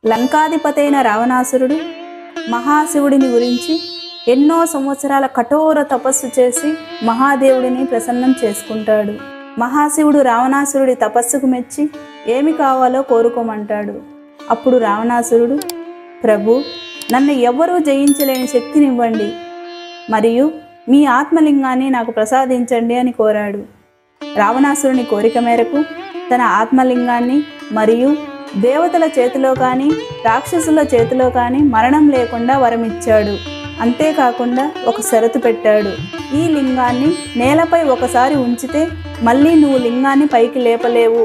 లంకాధిపతైన రావణాసురుడు మహాశివుడిని గురించి ఎన్నో సంవత్సరాల కఠోర తపస్సు చేసి మహాదేవుడిని ప్రసన్నం చేసుకుంటాడు. మహాశివుడు రావణాసురుడి తపస్సుకు మెచ్చి ఏమి కావాలో కోరుకోమంటాడు. అప్పుడు రావణాసురుడు, ప్రభు, నన్ను ఎవ్వరూ జయించలేని శక్తినివ్వండి మరియు మీ ఆత్మలింగాన్ని నాకు ప్రసాదించండి అని కోరాడు. రావణాసురుని కోరిక మేరకు తన ఆత్మలింగాన్ని మరియు దేవతల చేతిలో కానీ రాక్షసుల చేతిలో కానీ మరణం లేకుండా వరమిచ్చాడు. అంతేకాకుండా ఒక షరతు పెట్టాడు. ఈ లింగాన్ని నేలపై ఒకసారి ఉంచితే మళ్ళీ నువ్వు లింగాన్ని పైకి లేపలేవు,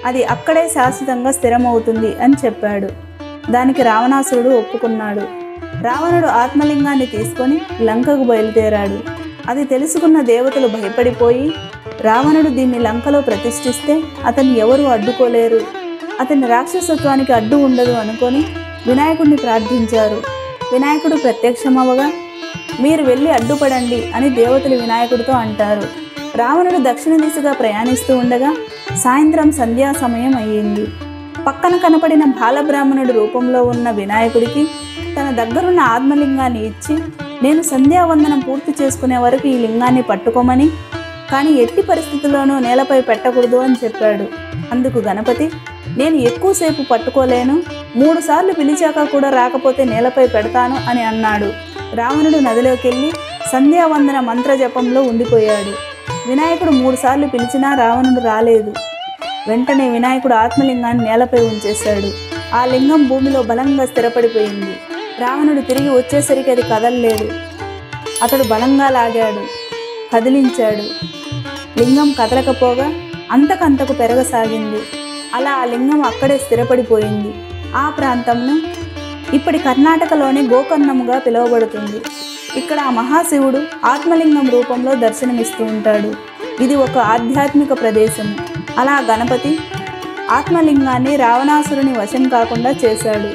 అది అక్కడే శాశ్వతంగా స్థిరమవుతుంది అని చెప్పాడు. దానికి రావణాసురుడు ఒప్పుకున్నాడు. రావణుడు ఆత్మలింగాన్ని తీసుకొని లంకకు బయలుదేరాడు. అది తెలుసుకున్న దేవతలు భయపడిపోయి, రావణుడు దీన్ని లంకలో ప్రతిష్ఠిస్తే అతన్ని ఎవరూ అడ్డుకోలేరు, అతని రాక్షసత్వానికి అడ్డు ఉండదు అనుకొని వినాయకుడిని ప్రార్థించారు. వినాయకుడు ప్రత్యక్షమవగా, మీరు వెళ్ళి అడ్డుపడండి అని దేవతలు వినాయకుడితో అంటారు. రావణుడు దక్షిణ దిశగా ప్రయాణిస్తూ ఉండగా సాయంత్రం సంధ్యా సమయం అయ్యింది. పక్కన కనపడిన బాలబ్రాహ్మణుడి రూపంలో ఉన్న వినాయకుడికి తన దగ్గరున్న ఆత్మలింగాన్ని ఇచ్చి, నేను సంధ్యావందనం పూర్తి చేసుకునే వరకు ఈ లింగాన్ని పట్టుకోమని, కానీ ఎట్టి పరిస్థితుల్లోనూ నేలపై పెట్టకూడదు అని చెప్పాడు. అందుకు గణపతి, నేను ఎక్కువసేపు పట్టుకోలేను, 3 సార్లు పిలిచాక కూడా రాకపోతే నేలపై పెడతాను అని అన్నాడు. రావణుడు నదిలోకి వెళ్ళి సంధ్యావందన మంత్రజపంలో ఉండిపోయాడు. వినాయకుడు 3 సార్లు పిలిచినా రావణుడు రాలేదు. వెంటనే వినాయకుడు ఆత్మలింగాన్ని నేలపై ఉంచేశాడు. ఆ లింగం భూమిలో బలంగా స్థిరపడిపోయింది. రావణుడు తిరిగి వచ్చేసరికి అది కదలలేదు. అతడు బలంగా లాగాడు, కదిలించాడు. లింగం కదలకపోగా అంతకంతకు పెరగసాగింది. అలా ఆ లింగం అక్కడే స్థిరపడిపోయింది. ఆ ప్రాంతంను ఇప్పటి కర్ణాటకలోని గోకర్ణముగా పిలువబడుతుంది. ఇక్కడ ఆ మహాశివుడు ఆత్మలింగం రూపంలో దర్శనమిస్తూ ఉంటాడు. ఇది ఒక ఆధ్యాత్మిక ప్రదేశము. అలా గణపతి ఆత్మలింగాన్ని రావణాసురుని వశం కాకుండా చేశాడు.